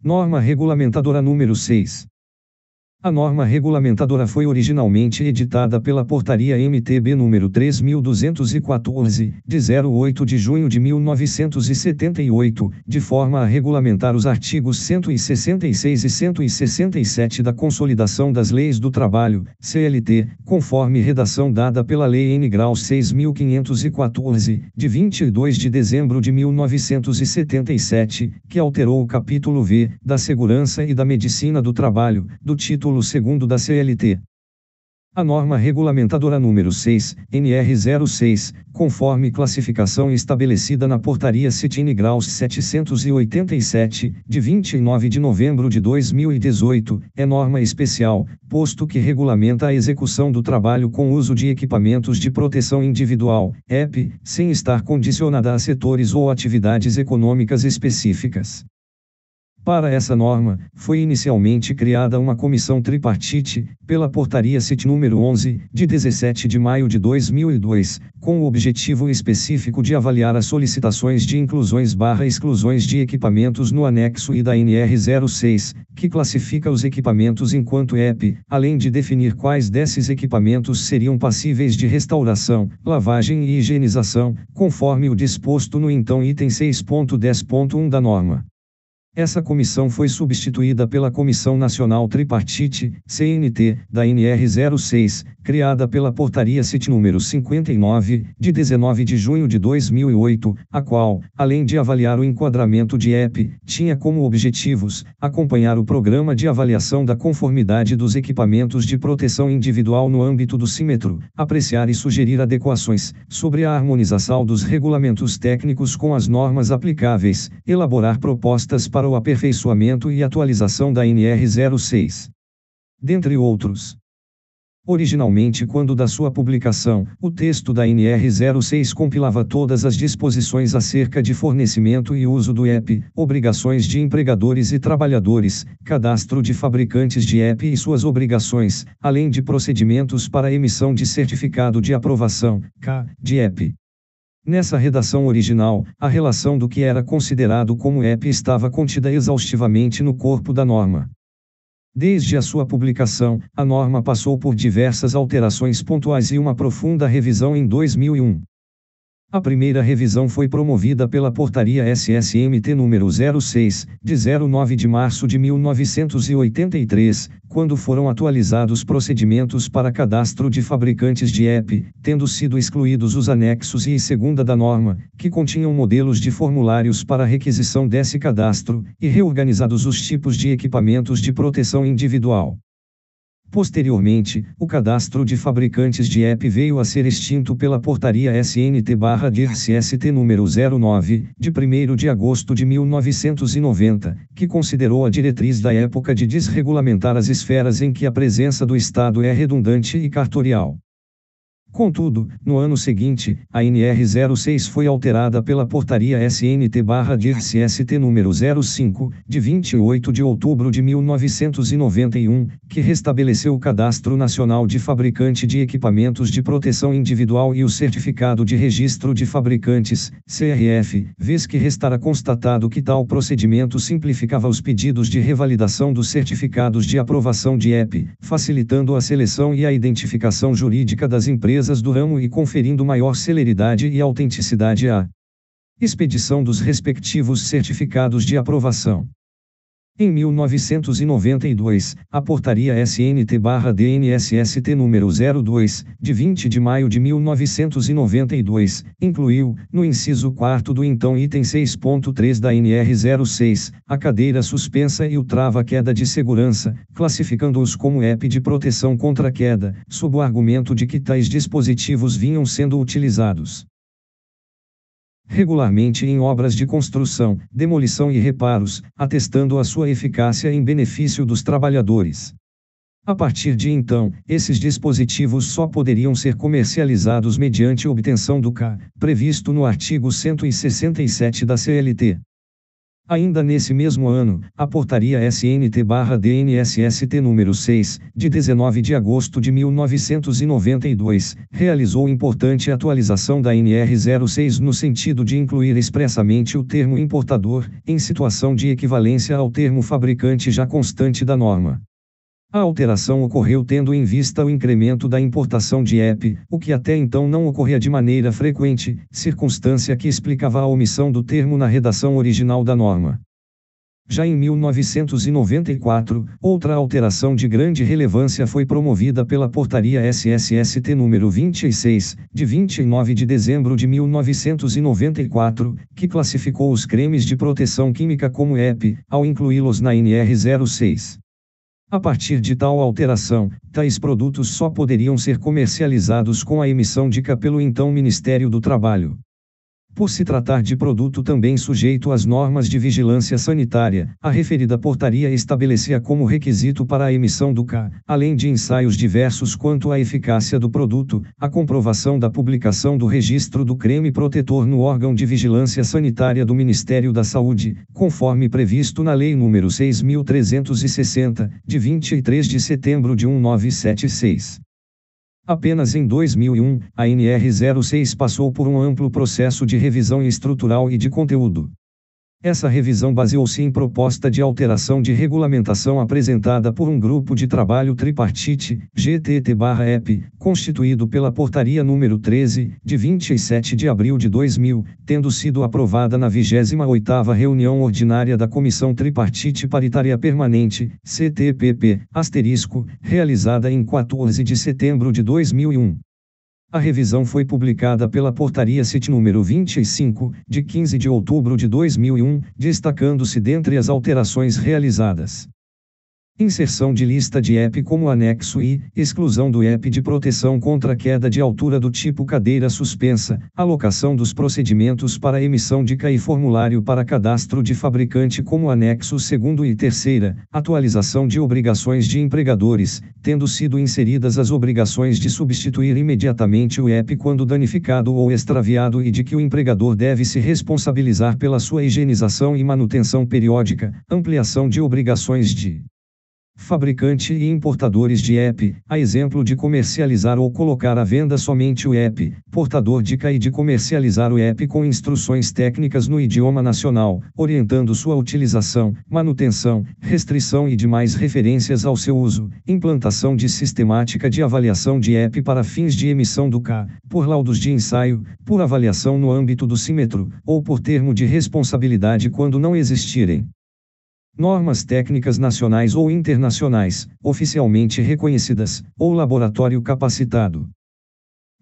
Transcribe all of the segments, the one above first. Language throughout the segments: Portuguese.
Norma regulamentadora número 6. A norma regulamentadora foi originalmente editada pela Portaria MTB número 3214, de 08 de junho de 1978, de forma a regulamentar os artigos 166 e 167 da Consolidação das Leis do Trabalho, CLT, conforme redação dada pela Lei N. Grau 6.514, de 22 de dezembro de 1977, que alterou o capítulo V, da Segurança e da Medicina do Trabalho, do título 2º da CLT. A norma regulamentadora número 6, NR06, conforme classificação estabelecida na Portaria CET-N Graus 787, de 29 de novembro de 2018, é norma especial, posto que regulamenta a execução do trabalho com uso de equipamentos de proteção individual, EP, sem estar condicionada a setores ou atividades econômicas específicas. Para essa norma, foi inicialmente criada uma comissão tripartite, pela Portaria CET número 11, de 17 de maio de 2002, com o objetivo específico de avaliar as solicitações de inclusões/exclusões de equipamentos no anexo I da NR06, que classifica os equipamentos enquanto EP, além de definir quais desses equipamentos seriam passíveis de restauração, lavagem e higienização, conforme o disposto no então item 6.10.1 da norma. Essa comissão foi substituída pela Comissão Nacional Tripartite, CNT, da NR06, criada pela Portaria CET número 59, de 19 de junho de 2008, a qual, além de avaliar o enquadramento de EP, tinha como objetivos, acompanhar o Programa de Avaliação da Conformidade dos Equipamentos de Proteção Individual no âmbito do Símetro, apreciar e sugerir adequações, sobre a harmonização dos regulamentos técnicos com as normas aplicáveis, elaborar propostas para o aperfeiçoamento e atualização da NR06. Dentre outros. Originalmente, quando da sua publicação, o texto da NR06 compilava todas as disposições acerca de fornecimento e uso do EP, obrigações de empregadores e trabalhadores, cadastro de fabricantes de EP e suas obrigações, além de procedimentos para emissão de certificado de aprovação, CA, de EP. Nessa redação original, a relação do que era considerado como EP estava contida exaustivamente no corpo da norma. Desde a sua publicação, a norma passou por diversas alterações pontuais e uma profunda revisão em 2001. A primeira revisão foi promovida pela Portaria SSMT número 06, de 09 de março de 1983, quando foram atualizados procedimentos para cadastro de fabricantes de EP, tendo sido excluídos os anexos I e segunda da norma, que continham modelos de formulários para requisição desse cadastro, e reorganizados os tipos de equipamentos de proteção individual. Posteriormente, o cadastro de fabricantes de EP veio a ser extinto pela Portaria SNT/DIRCST número 09, de 1º de agosto de 1990, que considerou a diretriz da época de desregulamentar as esferas em que a presença do Estado é redundante e cartorial. Contudo, no ano seguinte, a NR06 foi alterada pela Portaria SNT/DIRCST número 05, de 28 de outubro de 1991, que restabeleceu o Cadastro Nacional de Fabricante de Equipamentos de Proteção Individual e o Certificado de Registro de Fabricantes, CRF, vez que restara constatado que tal procedimento simplificava os pedidos de revalidação dos certificados de aprovação de EP, facilitando a seleção e a identificação jurídica das empresas do ramo e conferindo maior celeridade e autenticidade à expedição dos respectivos certificados de aprovação. Em 1992, a Portaria SNT/DNSST número 02, de 20 de maio de 1992, incluiu, no inciso 4º do então item 6.3 da NR06, a cadeira suspensa e o trava-queda de segurança, classificando-os como EP de proteção contra queda, sob o argumento de que tais dispositivos vinham sendo utilizados regularmente em obras de construção, demolição e reparos, atestando a sua eficácia em benefício dos trabalhadores. A partir de então, esses dispositivos só poderiam ser comercializados mediante obtenção do CA, previsto no artigo 167 da CLT. Ainda nesse mesmo ano, a Portaria SNT/DNSST número 6, de 19 de agosto de 1992, realizou importante atualização da NR06 no sentido de incluir expressamente o termo importador, em situação de equivalência ao termo fabricante já constante da norma. A alteração ocorreu tendo em vista o incremento da importação de EP, o que até então não ocorria de maneira frequente, circunstância que explicava a omissão do termo na redação original da norma. Já em 1994, outra alteração de grande relevância foi promovida pela Portaria SSST número 26, de 29 de dezembro de 1994, que classificou os cremes de proteção química como EP, ao incluí-los na NR06. A partir de tal alteração, tais produtos só poderiam ser comercializados com a emissão de CA pelo então Ministério do Trabalho. Por se tratar de produto também sujeito às normas de vigilância sanitária, a referida portaria estabelecia como requisito para a emissão do CA, além de ensaios diversos quanto à eficácia do produto, a comprovação da publicação do registro do creme protetor no órgão de vigilância sanitária do Ministério da Saúde, conforme previsto na Lei nº 6.360, de 23 de setembro de 1976. Apenas em 2001, a NR06 passou por um amplo processo de revisão estrutural e de conteúdo. Essa revisão baseou-se em proposta de alteração de regulamentação apresentada por um grupo de trabalho tripartite, GTT/EP, constituído pela Portaria número 13, de 27 de abril de 2000, tendo sido aprovada na 28ª reunião ordinária da Comissão Tripartite Paritária Permanente, CTPP, realizada em 14 de setembro de 2001. A revisão foi publicada pela Portaria CIT número 25, de 15 de outubro de 2001, destacando-se dentre as alterações realizadas: inserção de lista de EP como anexo I, exclusão do EP de proteção contra queda de altura do tipo cadeira suspensa, alocação dos procedimentos para emissão de CA e formulário para cadastro de fabricante como anexo 2º e 3ª, atualização de obrigações de empregadores, tendo sido inseridas as obrigações de substituir imediatamente o EP quando danificado ou extraviado e de que o empregador deve se responsabilizar pela sua higienização e manutenção periódica, ampliação de obrigações de fabricante e importadores de EP, a exemplo de comercializar ou colocar à venda somente o EP, portador de CA e de comercializar o EP com instruções técnicas no idioma nacional, orientando sua utilização, manutenção, restrição e demais referências ao seu uso, implantação de sistemática de avaliação de EP para fins de emissão do CA, por laudos de ensaio, por avaliação no âmbito do símetro, ou por termo de responsabilidade quando não existirem normas técnicas nacionais ou internacionais, oficialmente reconhecidas, ou laboratório capacitado.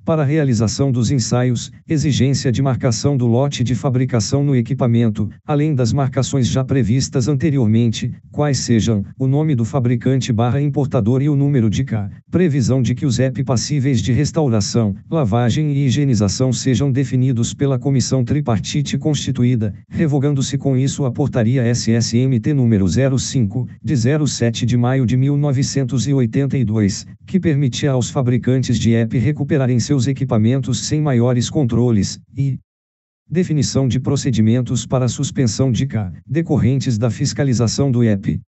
Para a realização dos ensaios, exigência de marcação do lote de fabricação no equipamento, além das marcações já previstas anteriormente, quais sejam o nome do fabricante/importador e o número de CA, previsão de que os EP passíveis de restauração, lavagem e higienização sejam definidos pela comissão tripartite constituída, revogando-se com isso a Portaria SSMT número 05, de 07 de maio de 1982, que permitia aos fabricantes de EP recuperarem seus equipamentos sem maiores controles, e definição de procedimentos para suspensão de CA, decorrentes da fiscalização do EP.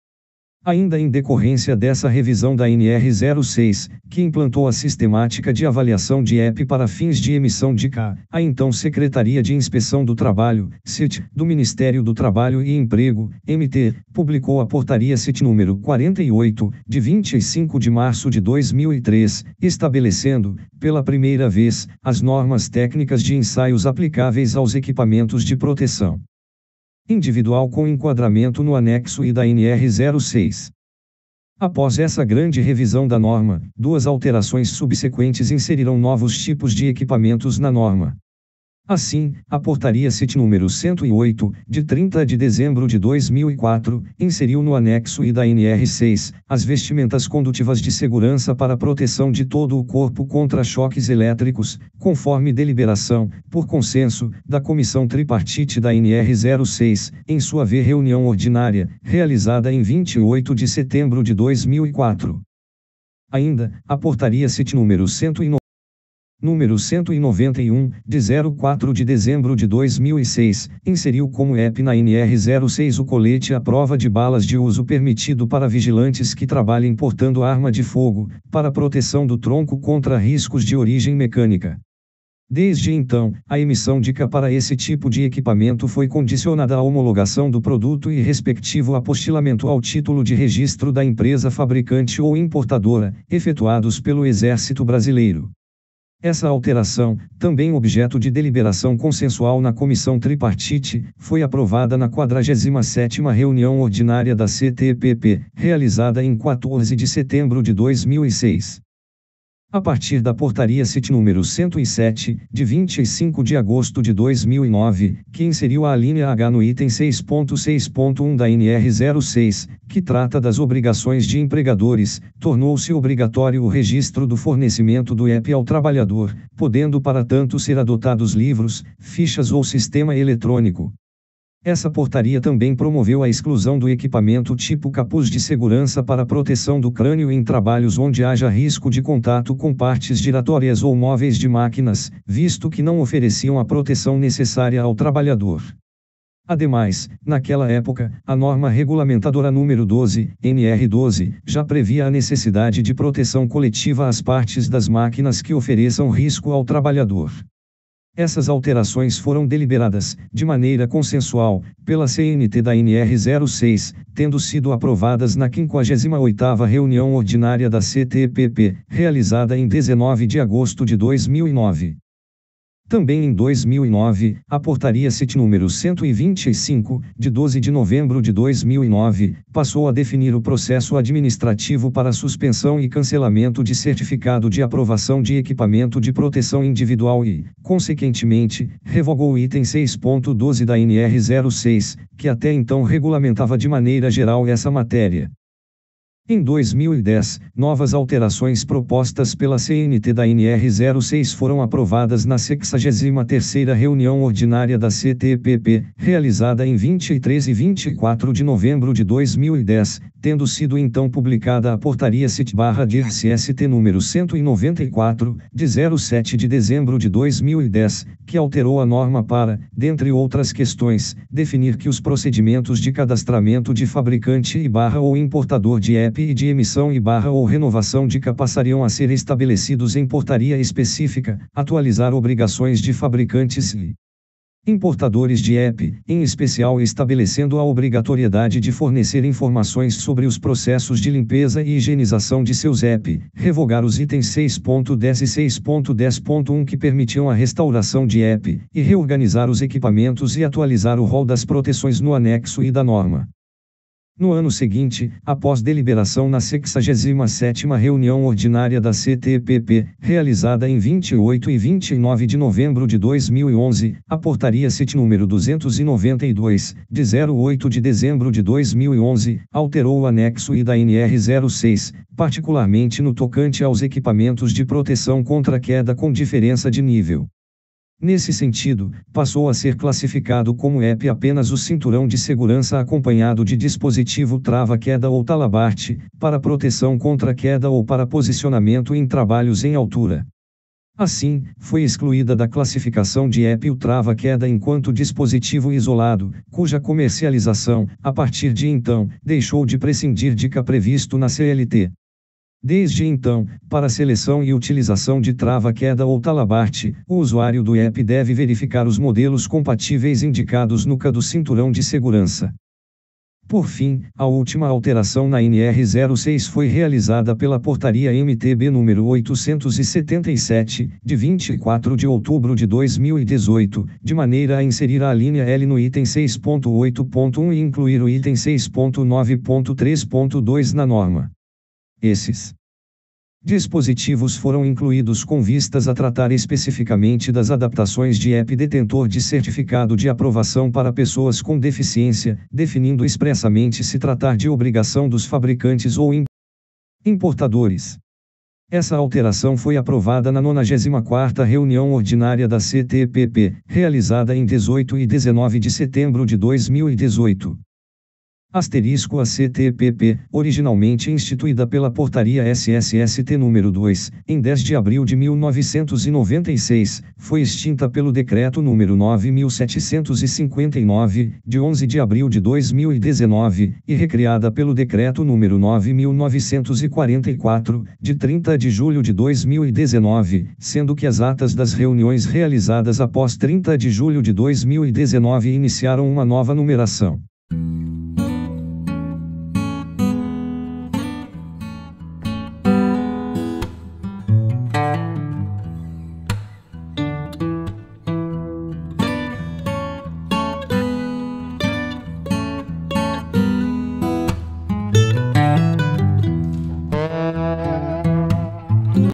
Ainda em decorrência dessa revisão da NR06, que implantou a sistemática de avaliação de EP para fins de emissão de CA, a então Secretaria de Inspeção do Trabalho, CIT, do Ministério do Trabalho e Emprego, MT, publicou a Portaria CIT número 48, de 25 de março de 2003, estabelecendo, pela primeira vez, as normas técnicas de ensaios aplicáveis aos equipamentos de proteção individual com enquadramento no anexo I da NR06. Após essa grande revisão da norma, duas alterações subsequentes inseriram novos tipos de equipamentos na norma. Assim, a Portaria CIT número 108, de 30 de dezembro de 2004, inseriu no anexo I da NR6, as vestimentas condutivas de segurança para proteção de todo o corpo contra choques elétricos, conforme deliberação, por consenso, da Comissão Tripartite da NR06, em sua reunião ordinária, realizada em 28 de setembro de 2004. Ainda, a Portaria CIT número 109 número 191, de 04 de dezembro de 2006, inseriu como EP na NR06 o colete à prova de balas de uso permitido para vigilantes que trabalhem portando arma de fogo, para proteção do tronco contra riscos de origem mecânica. Desde então, a emissão de CA para esse tipo de equipamento foi condicionada à homologação do produto e respectivo apostilamento ao título de registro da empresa fabricante ou importadora, efetuados pelo Exército Brasileiro. Essa alteração, também objeto de deliberação consensual na Comissão Tripartite, foi aprovada na 47ª reunião ordinária da CTPP, realizada em 14 de setembro de 2006. A partir da Portaria CT número 107, de 25 de agosto de 2009, que inseriu a alínea H no item 6.6.1 da NR06, que trata das obrigações de empregadores, tornou-se obrigatório o registro do fornecimento do EP ao trabalhador, podendo para tanto ser adotados livros, fichas ou sistema eletrônico. Essa portaria também promoveu a exclusão do equipamento tipo capuz de segurança para proteção do crânio em trabalhos onde haja risco de contato com partes giratórias ou móveis de máquinas, visto que não ofereciam a proteção necessária ao trabalhador. Ademais, naquela época, a norma regulamentadora número 12, NR12, já previa a necessidade de proteção coletiva às partes das máquinas que ofereçam risco ao trabalhador. Essas alterações foram deliberadas, de maneira consensual, pela CNT da NR06, tendo sido aprovadas na 58ª reunião ordinária da CTPP, realizada em 19 de agosto de 2009. Também em 2009, a Portaria CT número 125, de 12 de novembro de 2009, passou a definir o processo administrativo para suspensão e cancelamento de certificado de aprovação de equipamento de proteção individual e, consequentemente, revogou o item 6.12 da NR06, que até então regulamentava de maneira geral essa matéria. Em 2010, novas alterações propostas pela CNT da NR06 foram aprovadas na 63ª reunião ordinária da CTPP, realizada em 23 e 24 de novembro de 2010, tendo sido então publicada a Portaria CT/DIRCST número 194, de 07 de dezembro de 2010, que alterou a norma para, dentre outras questões, definir que os procedimentos de cadastramento de fabricante ou importador de EP e de emissão ou renovação de CA passariam a ser estabelecidos em portaria específica, atualizar obrigações de fabricantes e importadores de EP, em especial estabelecendo a obrigatoriedade de fornecer informações sobre os processos de limpeza e higienização de seus EP, revogar os itens 6.10 e 6.10.1 que permitiam a restauração de EP, e reorganizar os equipamentos e atualizar o rol das proteções no anexo I da norma. No ano seguinte, após deliberação na 67ª reunião ordinária da CTPP, realizada em 28 e 29 de novembro de 2011, a Portaria CT número 292, de 08 de dezembro de 2011, alterou o anexo I da NR06, particularmente no tocante aos equipamentos de proteção contra queda com diferença de nível. Nesse sentido, passou a ser classificado como EP apenas o cinturão de segurança acompanhado de dispositivo trava-queda ou talabarte, para proteção contra queda ou para posicionamento em trabalhos em altura. Assim, foi excluída da classificação de EP o trava-queda enquanto dispositivo isolado, cuja comercialização, a partir de então, deixou de prescindir de CA previsto na CLT. Desde então, para seleção e utilização de trava-queda ou talabarte, o usuário do EP deve verificar os modelos compatíveis indicados no CA do cinturão de segurança. Por fim, a última alteração na NR06 foi realizada pela Portaria MTB número 877, de 24 de outubro de 2018, de maneira a inserir a alínea L no item 6.8.1 e incluir o item 6.9.3.2 na norma. Esses dispositivos foram incluídos com vistas a tratar especificamente das adaptações de EP detentor de certificado de aprovação para pessoas com deficiência, definindo expressamente se tratar de obrigação dos fabricantes ou importadores. Essa alteração foi aprovada na 94ª reunião ordinária da CTPP, realizada em 18 e 19 de setembro de 2018. Asterisco ACTPP, originalmente instituída pela Portaria SSST número 2, em 10 de abril de 1996, foi extinta pelo Decreto número 9.759, de 11 de abril de 2019, e recriada pelo Decreto número 9.944, de 30 de julho de 2019, sendo que as atas das reuniões realizadas após 30 de julho de 2019 iniciaram uma nova numeração.